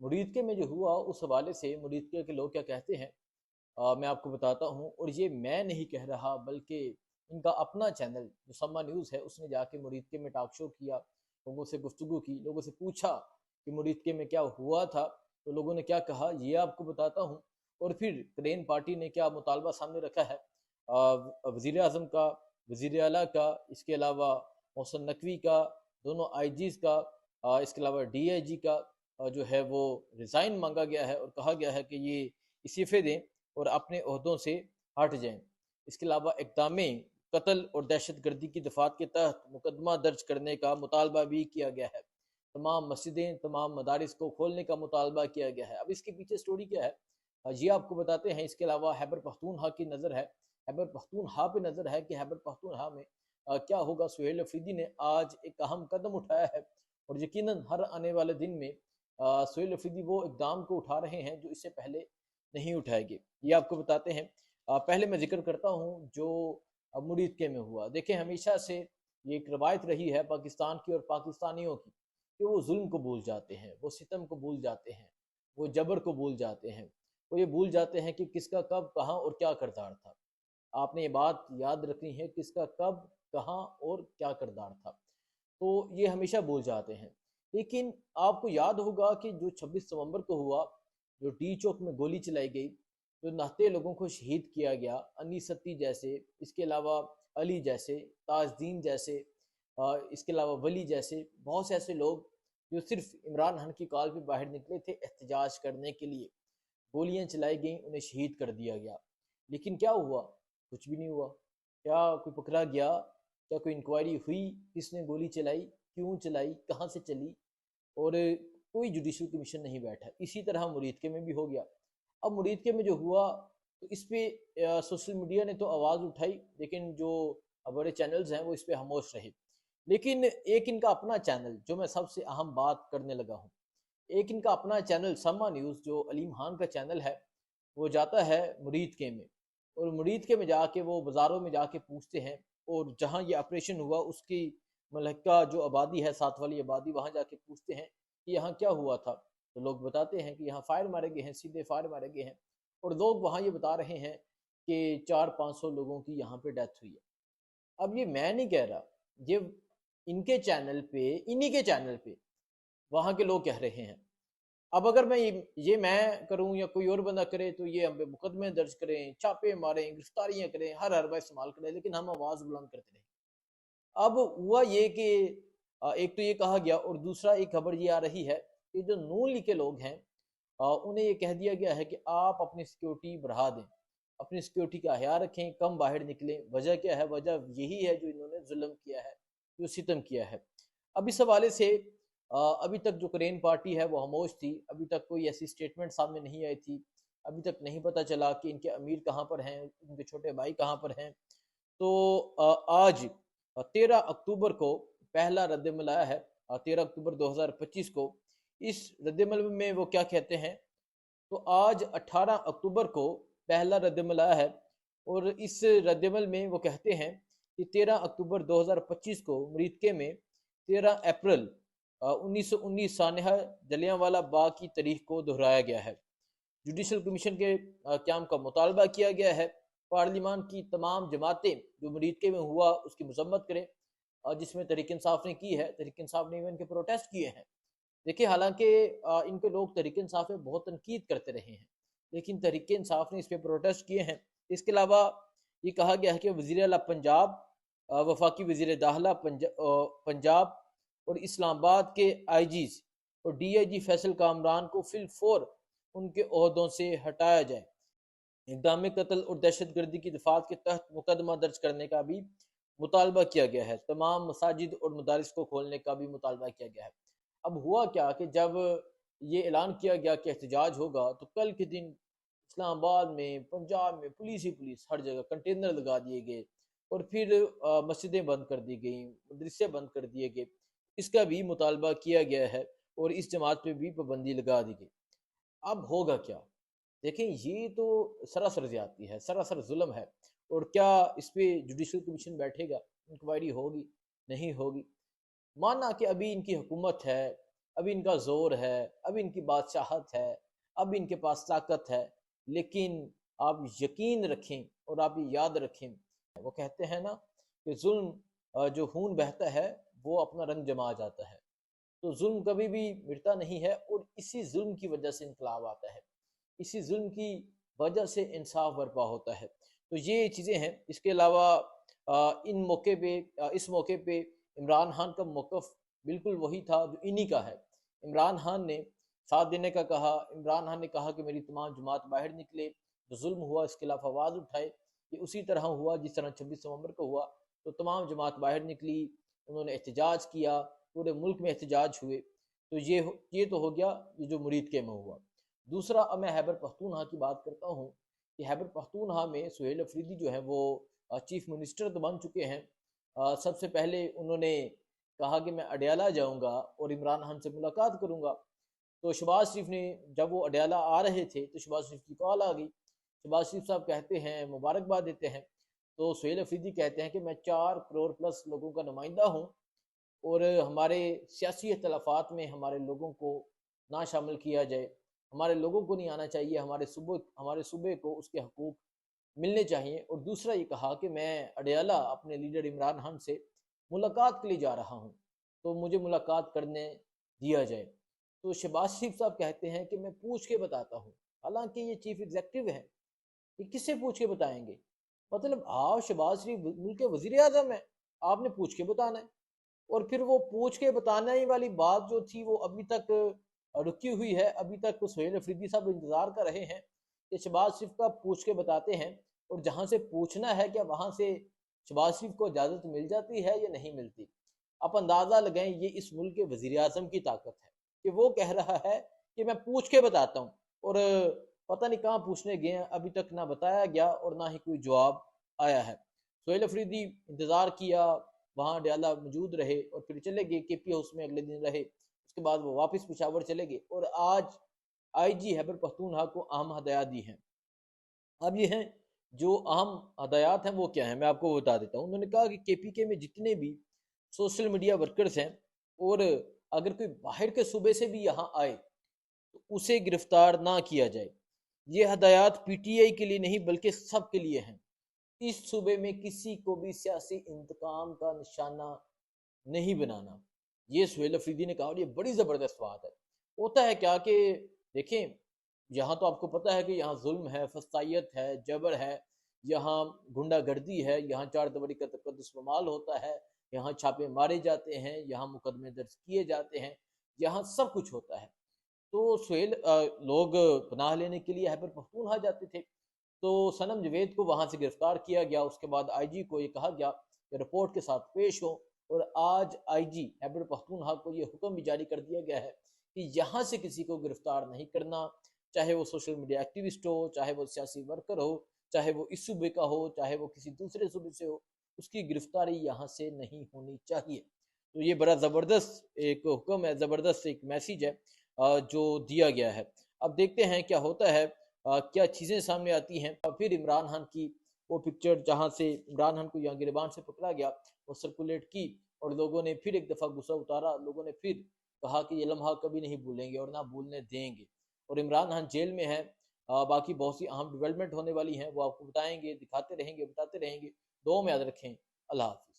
मुरीदके में जो हुआ उस हवाले से मुरीदके के लोग क्या कहते हैं, मैं आपको बताता हूँ। और ये मैं नहीं कह रहा बल्कि इनका अपना चैनल जो सम्मा न्यूज़ है उसने जाके मुरीदके में टॉक शो किया, लोगों से गुफ्तगू की, लोगों से पूछा कि मुरीदके में क्या हुआ था, तो लोगों ने क्या कहा ये आपको बताता हूँ। और फिर क्रेन पार्टी ने क्या मुतालबा सामने रखा है वज़ीर आज़म का, वज़ीर आला का, इसके अलावा मोहसिन नकवी का, दोनों आईजीज़ का, इसके अलावा डीआईजी का जो है वो रिज़ाइन मांगा गया है और कहा गया है कि ये इस्तीफ़े दें और अपने ओहदों से हट जाएं। इसके अलावा इक़दाम कत्ल और दहशत गर्दी की दफ़ात के तहत मुकदमा दर्ज करने का मुतालबा भी किया गया है। तमाम मस्जिदें, तमाम मदारिस को खोलने का मुतालबा किया गया है। अब इसके पीछे स्टोरी क्या है ये आपको बताते हैं। इसके अलावा खैबर पख्तूनख्वा की नज़र है, खैबर पख्तूनख्वा पे नज़र है कि खैबर पख्तूनख्वा में क्या होगा। सुहेल अफरीदी ने आज एक अहम कदम उठाया है और यकीनन हर आने वाले दिन में सुहेल अफरीदी वो इक़दाम को उठा रहे हैं जो इससे पहले नहीं उठाएंगे। ये आपको बताते हैं। पहले मैं जिक्र करता हूँ जो मुरीदके में हुआ। देखें, हमेशा से ये एक रवायत रही है पाकिस्तान की और पाकिस्तानियों की कि वो जुल्म को भूल जाते हैं, वो सितम को भूल जाते हैं, वो जबर को भूल जाते हैं, वो ये भूल जाते हैं कि किसका कब कहाँ और क्या किरदार था। आपने ये बात याद रखनी है, किसका कब कहाँ और क्या किरदार था, तो ये हमेशा भूल जाते हैं। लेकिन आपको याद होगा कि जो 26 नवंबर को हुआ, जो डी चौक में गोली चलाई गई, जो नहते लोगों को शहीद किया गया, अनीस सत्ती जैसे, इसके अलावा अली जैसे, ताजदीन जैसे, इसके अलावा वली जैसे बहुत से ऐसे लोग जो सिर्फ इमरान खान की कॉल पे बाहर निकले थे एहतजाज करने के लिए, गोलियां चलाई गईं, उन्हें शहीद कर दिया गया। लेकिन क्या हुआ? कुछ भी नहीं हुआ। क्या कोई पकड़ा गया? क्या कोई इंक्वायरी हुई? किसने गोली चलाई, क्यों चलाई, कहाँ से चली? और कोई जुडिशल कमीशन नहीं बैठा। इसी तरह मुरीदके में भी हो गया। अब मुरीदके में जो हुआ तो इस पे सोशल मीडिया ने तो आवाज़ उठाई, लेकिन जो बड़े चैनल्स हैं वो इस पे खामोश रहे। लेकिन एक इनका अपना चैनल, जो मैं सबसे अहम बात करने लगा हूँ, एक इनका अपना चैनल सम्मा न्यूज़ जो अलीम खान का चैनल है, वो जाता है मुरीदके में और मुरीदके में जाके वो बाज़ारों में जाके पूछते हैं और जहाँ ये ऑपरेशन हुआ उसकी मलक्का जो आबादी है, साथ वाली आबादी, वहाँ जाके पूछते हैं कि यहाँ क्या हुआ था। तो लोग बताते हैं कि यहाँ फायर मारे गए हैं, सीधे फायर मारे गए हैं। और लोग वहाँ ये बता रहे हैं कि 400-500 लोगों की यहाँ पे डेथ हुई है। अब ये मैं नहीं कह रहा, ये इनके चैनल पे, इन्हीं के चैनल पे वहाँ के लोग कह रहे हैं। अब अगर मैं ये मैं करूं या कोई और बंदा करे तो ये हम पे मुकदमे दर्ज करें, छापे मारें, गिरफ्तारियां करें, हर हरबा इस्तेमाल करें, लेकिन हम आवाज़ बुलंद करते रहें। अब हुआ ये कि एक तो ये कहा गया और दूसरा एक खबर ये आ रही है कि जो नून लीग के लोग हैं उन्हें ये कह दिया गया है कि आप अपनी सिक्योरिटी बढ़ा दें, अपनी सिक्योरिटी का ख्याल रखें, कम बाहर निकलें। वजह क्या है? वजह यही है जो इन्होंने जुल्म किया है, जो सितम किया है। अब इस हवाले से अभी तक जो करेन पार्टी है वो खामोश थी। अभी तक कोई ऐसी स्टेटमेंट सामने नहीं आई थी। अभी तक नहीं पता चला कि इनके अमीर कहाँ पर हैं, इनके छोटे भाई कहाँ पर हैं। तो आज 13 अक्टूबर को पहला रद्दमल आया है, 13 अक्टूबर 2025 को। इस रद्दमल में वो क्या कहते हैं, तो आज 18 अक्टूबर को पहला रद्दमल आया है और इस रद्दमल में वो कहते हैं कि 13 अक्टूबर 2025 को मुरीदके में 13 अप्रैल 1919 सानहा जलियांवाला बाग की तारीख को दोहराया गया है। जुडिशल कमीशन के क़याम का मुतालबा किया गया है। पार्लिमान की तमाम जमातें जो मुरीदके में हुआ उसकी मजम्मत करें, जिसमें तहरीक इंसाफ ने की है। तहरीक इंसाफ ने इवन के प्रोटेस्ट किए हैं। देखिए, हालांकि इनके लोग तहरीक इंसाफ में बहुत तनकीद करते रहे हैं, लेकिन तहरीक इंसाफ ने इस पर प्रोटेस्ट किए हैं। इसके अलावा ये कहा गया है कि वज़ीर आला पंजाब, वफाकी वज़ीर दाखिला पंजाब और इस्लामाबाद के आईजीज़ और डीआईजी फैसल कामरान को फिलफौर उनके ओहदों से हटाया जाए। इक़दाम कत्ल और दहशत गर्दी की दफात के तहत मुकदमा दर्ज करने का भी मुतालबा किया गया है। तमाम मसाजिद और मदारिस को खोलने का भी मुतालबा किया गया है। अब हुआ क्या कि जब ये ऐलान किया गया कि एहतजाज होगा, तो कल के दिन इस्लामाबाद में, पंजाब में पुलिस ही पुलिस, हर जगह कंटेनर लगा दिए गए और फिर मस्जिदें बंद कर दी गई, मदरसे बंद कर दिए गए। इसका भी मुतालबा किया गया है और इस जमात पे भी पाबंदी लगा दी गई। अब होगा क्या? देखें, ये तो सरासर ज़्यादती है, सरासर जुल्म है। और क्या इस पे जुडिशल कमीशन बैठेगा, इंक्वायरी होगी, नहीं होगी? माना कि अभी इनकी हुकूमत है, اب ان کا زور ہے، اب ان کی بادشاہت ہے، اب ان کے پاس طاقت ہے، لیکن آپ یقین رکھیں اور آپ یہ یاد رکھیں، وہ کہتے ہیں نا کہ ظلم جو خون بہتا ہے وہ اپنا رنگ جما جاتا ہے، تو ظلم کبھی بھی مٹتا نہیں ہے، اور اسی ظلم کی وجہ سے انقلاب آتا ہے، اسی ظلم کی وجہ سے انصاف برپا ہوتا ہے۔ تو یہ چیزیں ہیں۔ اس کے علاوہ اس موقع پہ عمران خان کا موقف بالکل وہی تھا جو انہی کا ہے۔ عمران خان نے ساتھ دینے کا کہا، عمران خان نے کہا کہ میری تمام جماعت باہر نکلے، جو ظلم ہوا اس کے خلاف آواز اٹھائے۔ یہ اسی طرح ہوا جس طرح 26 نومبر کو ہوا، تو تمام جماعت باہر نکلی، انہوں نے احتجاج کیا، پورے ملک میں احتجاج ہوئے۔ تو یہ تو ہو گیا یہ جو مرید کے میں ہوا۔ دوسرا، اب میں خیبر پختونخوا کی بات کرتا ہوں کہ خیبر پختونخوا میں سہیل افریدی جو ہے وہ چیف منسٹر تو بن چکے ہیں۔ سب سے پہلے انہوں نے کہا کہ میں اڈیالہ جاؤں گا اور عمران خان سے ملاقات کروں گا۔ تو شہباز شریف نے، جب وہ اڈیالہ آ رہے تھے تو شہباز شریف کی کال آ گئی، شہباز شریف صاحب کہتے ہیں، مبارکباد دیتے ہیں، تو سہیل افریدی کہتے ہیں کہ میں 4 کروڑ پلس لوگوں کا نمائندہ ہوں، اور ہمارے سیاسی اختلافات میں ہمارے لوگوں کو نہ شامل کیا جائے، ہمارے لوگوں کو نہیں آنا چاہیے، ہمارے صوبے کو اس کے حقوق ملنے چاہیے۔ اور دوسرا یہ کہا کہ میں اڈیالہ اپنے لیڈر عمران خان سے ملاقات کے لیے جا رہا ہوں، تو مجھے ملاقات کرنے دیا جائے۔ تو شہباز شریف صاحب کہتے ہیں کہ میں پوچھ کے بتاتا ہوں، حالانکہ یہ چیف ایگزیکٹو ہے، یہ کس سے پوچھ کے بتائیں گے؟ مطلب آپ شہباز شریف ملک کے وزیر اعظم ہیں، آپ نے پوچھ کے بتانا ہے۔ اور پھر وہ پوچھ کے بتانے والی بات جو تھی وہ ابھی تک رکی ہوئی ہے، ابھی تک سہیل افریدی صاحب انتظار کر رہے ہیں کہ شہباز شریف کا پوچھ کے بتاتے ہیں، اور جہاں سے پوچھنا ہے کیا وہاں سے شہباز شریف کو اجازت مل جاتی ہے یا نہیں ملتی۔ آپ اندازہ لگائیں، یہ اس ملک کے وزیر اعظم کی طاقت ہے کہ وہ کہہ رہا ہے کہ میں پوچھ کے بتاتا ہوں، اور پتہ نہیں کہاں پوچھنے گئے ہیں، ابھی تک نہ بتایا گیا اور نہ ہی کوئی جواب آیا ہے۔ سہیل افریدی انتظار کیا، وہاں ڈیالہ موجود رہے، اور پھر چلے گئے کے پی ہاؤس میں، اگلے دن رہے، اس کے بعد وہ واپس پشاور چلے گئے، اور آج آئی جی خیبر پختونخوا کو اہم ہدایات دی ہیں۔ اب یہ ہیں جو اہم ہدایات ہیں وہ کیا ہیں، میں آپ کو بتا دیتا ہوں۔ انہوں نے کہا کہ کے پی کے میں جتنے بھی سوشل میڈیا ورکرز ہیں، اور اگر کوئی باہر کے صوبے سے بھی یہاں آئے تو اسے گرفتار نہ کیا جائے۔ یہ ہدایات پی ٹی آئی کے لیے نہیں بلکہ سب کے لیے ہیں۔ اس صوبے میں کسی کو بھی سیاسی انتقام کا نشانہ نہیں بنانا، یہ سہیل افریدی نے کہا، اور یہ بڑی زبردست بات ہے۔ ہوتا ہے کیا کہ دیکھیں، یہاں تو آپ کو پتہ ہے کہ یہاں ظلم ہے، فسطائیت ہے، جبر ہے، یہاں گنڈا گردی ہے، یہاں 4 دیواری کا تقدس پامال ہوتا ہے، یہاں چھاپے مارے جاتے ہیں، یہاں مقدمے درج کیے جاتے ہیں، یہاں سب کچھ ہوتا ہے۔ تو لوگ پناہ لینے کے لیے خیبر پختونخوا جاتے تھے، تو صنم جوید کو وہاں سے گرفتار کیا گیا، اس کے بعد آئی جی کو یہ کہا گیا کہ رپورٹ کے ساتھ پیش ہو، اور آج آئی جی خیبر پختونخوا کو یہ حکم بھی جاری کر دیا گیا ہے کہ یہاں سے کسی کو گرفتار نہیں کرنا، چاہے وہ سوشل میڈیا ایکٹیوسٹ ہو، چاہے وہ سیاسی ورکر ہو، چاہے وہ اس صوبے کا ہو، چاہے وہ کسی دوسرے صوبے سے ہو، اس کی گرفتاری یہاں سے نہیں ہونی چاہیے۔ تو یہ بڑا زبردست ایک حکم ہے، زبردست ایک میسیج ہے جو دیا گیا ہے۔ اب دیکھتے ہیں کیا ہوتا ہے، کیا چیزیں سامنے آتی ہیں۔ پھر عمران خان کی وہ پکچر جہاں سے عمران خان کو یہاں گریبان سے پکڑا گیا، وہ سرکولیٹ کی، اور لوگوں نے پھر ایک دفعہ غصہ اتارا، لوگوں نے پھر کہا کہ یہ لمحہ کبھی نہیں بھولیں گے اور نہ بھولنے دیں گے۔ اور عمران خان جیل میں ہے، باقی بہت سی اہم ڈیولپمنٹ ہونے والی ہیں، وہ آپ کو بتائیں گے، دکھاتے رہیں گے، بتاتے رہیں گے۔ دعاؤں میں یاد رکھیں۔ اللہ حافظ۔